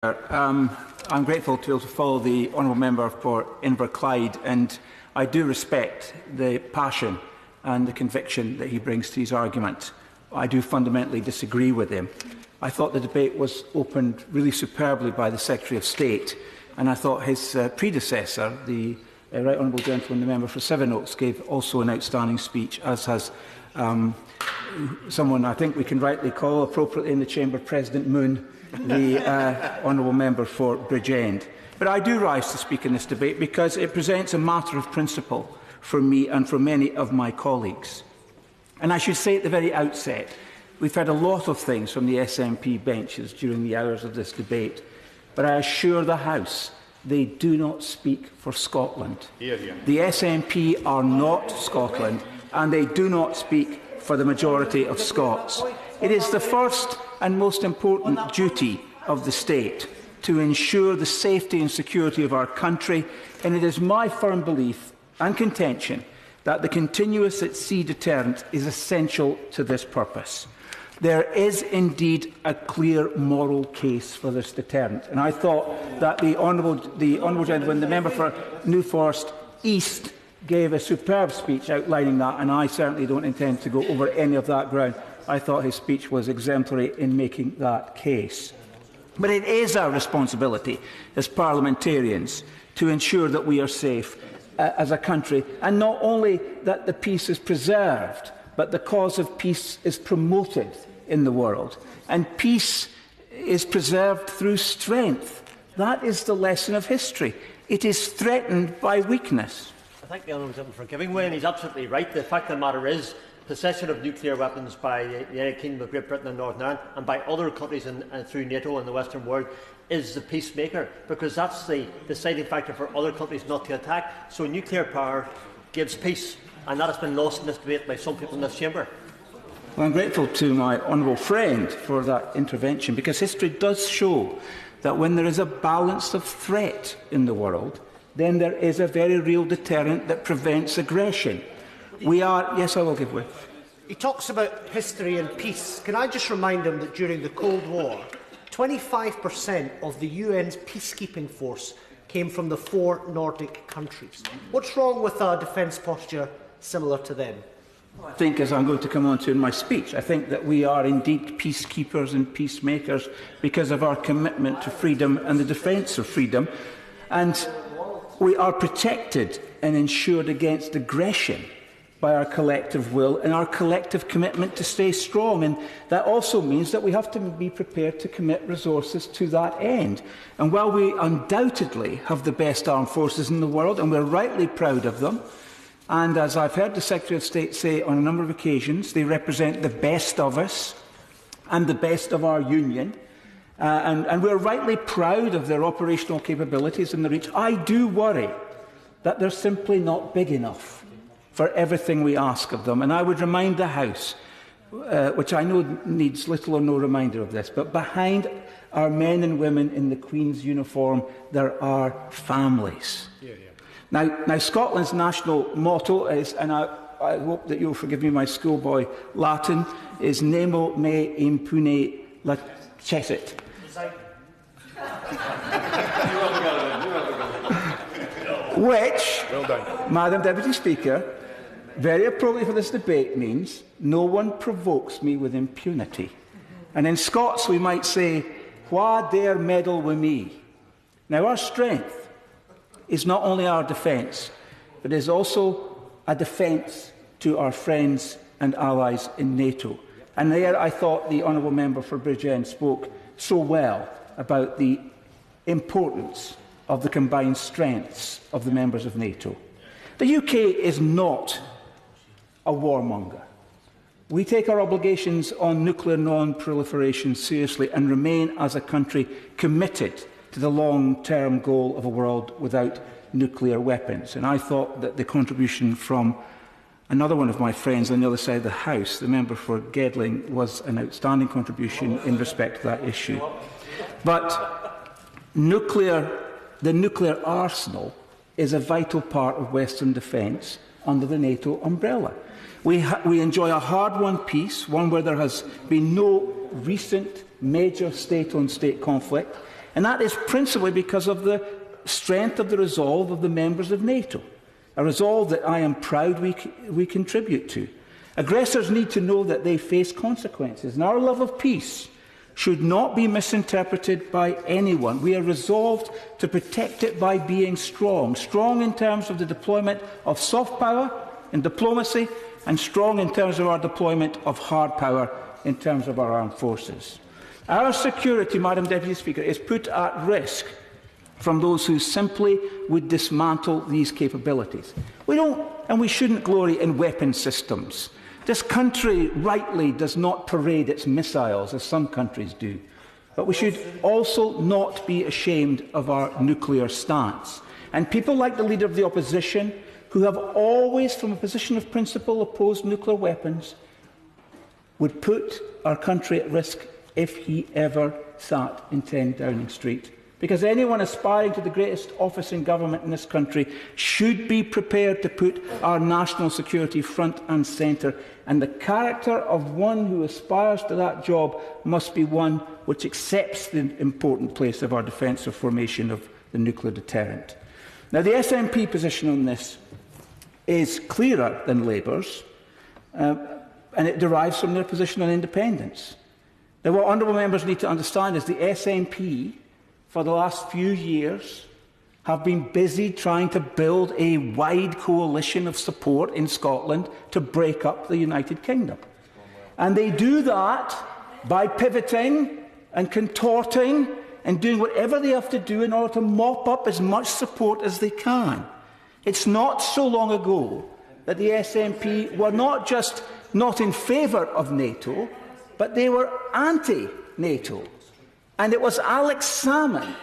I'm grateful to be able to follow the honourable member for Inverclyde, and I do respect the passion and the conviction that he brings to his argument. I do fundamentally disagree with him. I thought the debate was opened really superbly by the Secretary of State, and I thought his predecessor, the Right Honourable Gentleman, the member for Sevenoaks, gave also an outstanding speech, as has someone I think we can rightly call appropriately in the Chamber, President Moon, the honourable member for Bridgend. But I do rise to speak in this debate because it presents a matter of principle for me and for many of my colleagues. And I should say at the very outset, we've heard a lot of things from the SNP benches during the hours of this debate, but I assure the House they do not speak for Scotland. The SNP are not Scotland, and they do not speak for the majority of Scots. It is the first and most important duty of the state to ensure the safety and security of our country, and it is my firm belief and contention that the Continuous At Sea Deterrent is essential to this purpose. There is indeed a clear moral case for this deterrent, and I thought that the honourable gentleman, the member for New Forest East, gave a superb speech outlining that, and I certainly don't intend to go over any of that ground. I thought his speech was exemplary in making that case. But it is our responsibility as parliamentarians to ensure that we are safe as a country, and not only that the peace is preserved, but the cause of peace is promoted in the world. And peace is preserved through strength. That is the lesson of history. It is threatened by weakness. I thank the honourable gentleman for giving way, and he's absolutely right. The fact of the matter is, possession of nuclear weapons by the United Kingdom of Great Britain and Northern Ireland and by other countries and through NATO and the Western world is the peacemaker, because that's the deciding factor for other countries not to attack. So nuclear power gives peace, and that has been lost in this debate by some people in this chamber. Well, I'm grateful to my honourable friend for that intervention, because history does show that when there is a balance of threat in the world, then there is a very real deterrent that prevents aggression. We are... Yes, I will give way. He talks about history and peace. Can I just remind him that during the Cold War, 25% of the UN's peacekeeping force came from the 4 Nordic countries. What's wrong with a defence posture similar to them? I think, as I'm going to come on to in my speech, I think that we are indeed peacekeepers and peacemakers because of our commitment to freedom and the defence of freedom. And we are protected and ensured against aggression by our collective will and our collective commitment to stay strong. And that also means that we have to be prepared to commit resources to that end. And while we undoubtedly have the best armed forces in the world, and we're rightly proud of them, and as I've heard the Secretary of State say on a number of occasions, they represent the best of us and the best of our union, and we're rightly proud of their operational capabilities and the reach. I do worry that they're simply not big enough for everything we ask of them. And I would remind the House, which I know needs little or no reminder of this, but behind our men and women in the Queen's uniform, there are families. Now, Scotland's national motto is, and I hope that you'll forgive me my schoolboy Latin, is Nemo me impune lacessit. Which, Madam Deputy Speaker, very appropriately for this debate means no one provokes me with impunity. And in Scots we might say, wha dare meddle with me? Now our strength is not only our defence, but is also a defence to our friends and allies in NATO. And there I thought the honourable member for Bridgend spoke so well about the importance of the combined strengths of the members of NATO. The UK is not a warmonger. We take our obligations on nuclear non-proliferation seriously and remain as a country committed to the long-term goal of a world without nuclear weapons. And I thought that the contribution from another one of my friends on the other side of the House, the member for Gedling, was an outstanding contribution in respect to that issue. But the nuclear arsenal is a vital part of Western defence under the NATO umbrella. We enjoy a hard-won peace, one where there has been no recent major state-on-state conflict, And that is principally because of the strength of the resolve of the members of NATO, a resolve that I am proud we contribute to. Aggressors need to know that they face consequences, and our love of peace should not be misinterpreted by anyone. We are resolved to protect it by being strong, strong in terms of the deployment of soft power and diplomacy, and strong in terms of our deployment of hard power in terms of our armed forces. Our security, Madam Deputy Speaker, is put at risk from those who simply would dismantle these capabilities. We don't and we shouldn't glory in weapon systems. This country rightly does not parade its missiles, as some countries do. But we should also not be ashamed of our nuclear stance. And people like the Leader of the Opposition, who have always, from a position of principle, opposed nuclear weapons, would put our country at risk if he ever sat in 10 Downing Street. Because anyone aspiring to the greatest office in government in this country should be prepared to put our national security front and centre. And the character of one who aspires to that job must be one which accepts the important place of our defensive formation of the nuclear deterrent. Now, the SNP position on this is clearer than Labour's, and it derives from their position on independence. Now, what honourable members need to understand is the SNP, for the last few years, have been busy trying to build a wide coalition of support in Scotland to break up the United Kingdom. And they do that by pivoting and contorting and doing whatever they have to do in order to mop up as much support as they can. It's not so long ago that the SNP were not just not in favour of NATO, but they were anti-NATO. And it was Alex Salmond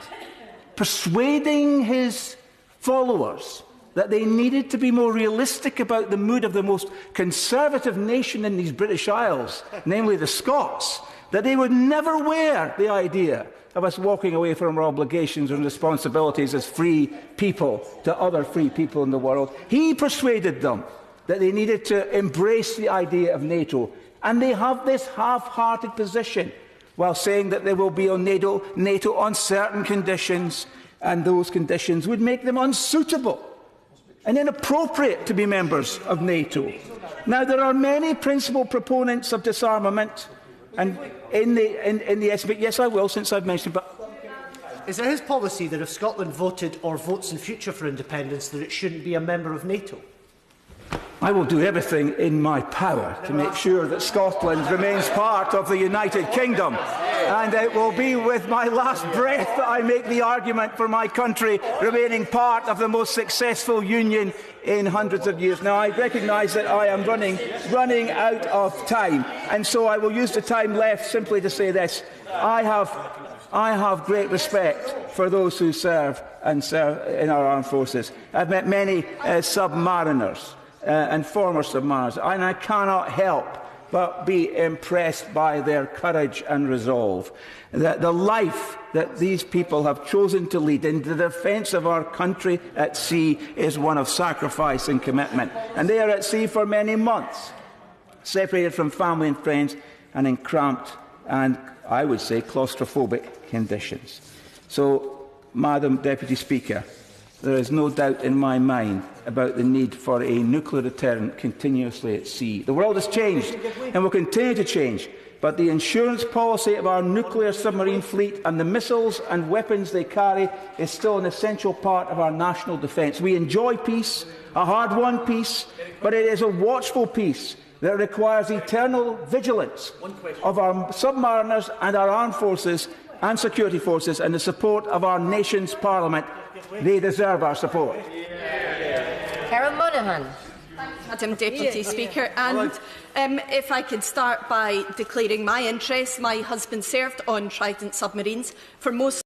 persuading his followers that they needed to be more realistic about the mood of the most conservative nation in these British Isles, namely the Scots, that they would never wear the idea of us walking away from our obligations and responsibilities as free people to other free people in the world. He persuaded them that they needed to embrace the idea of NATO. And they have this half-hearted position while saying that they will be on NATO on certain conditions, and those conditions would make them unsuitable and inappropriate to be members of NATO. Now, there are many principal proponents of disarmament, and in the estimate, yes, I will, since I've mentioned. But is it his policy that if Scotland voted or votes in future for independence, that it shouldn't be a member of NATO? I will do everything in my power to make sure that Scotland remains part of the United Kingdom. And it will be with my last breath that I make the argument for my country remaining part of the most successful union in hundreds of years. Now, I recognise that I am running out of time, and so I will use the time left simply to say this. I have great respect for those who serve in our armed forces. I've met many submariners and former submariners, and I cannot help but be impressed by their courage and resolve. The life that these people have chosen to lead in the defence of our country at sea is one of sacrifice and commitment. And they are at sea for many months, separated from family and friends, and in cramped and, I would say, claustrophobic conditions. So, Madam Deputy Speaker, there is no doubt in my mind about the need for a nuclear deterrent continuously at sea. The world has changed and will continue to change, but the insurance policy of our nuclear submarine fleet and the missiles and weapons they carry is still an essential part of our national defence. We enjoy peace, a hard-won peace, but it is a watchful peace that requires eternal vigilance of our submariners and our armed forces and security forces and the support of our nation's parliament. They deserve our support. Kerr Monaghan. Madam Deputy Speaker, and if I could start by declaring my interest. My husband served on Trident submarines for most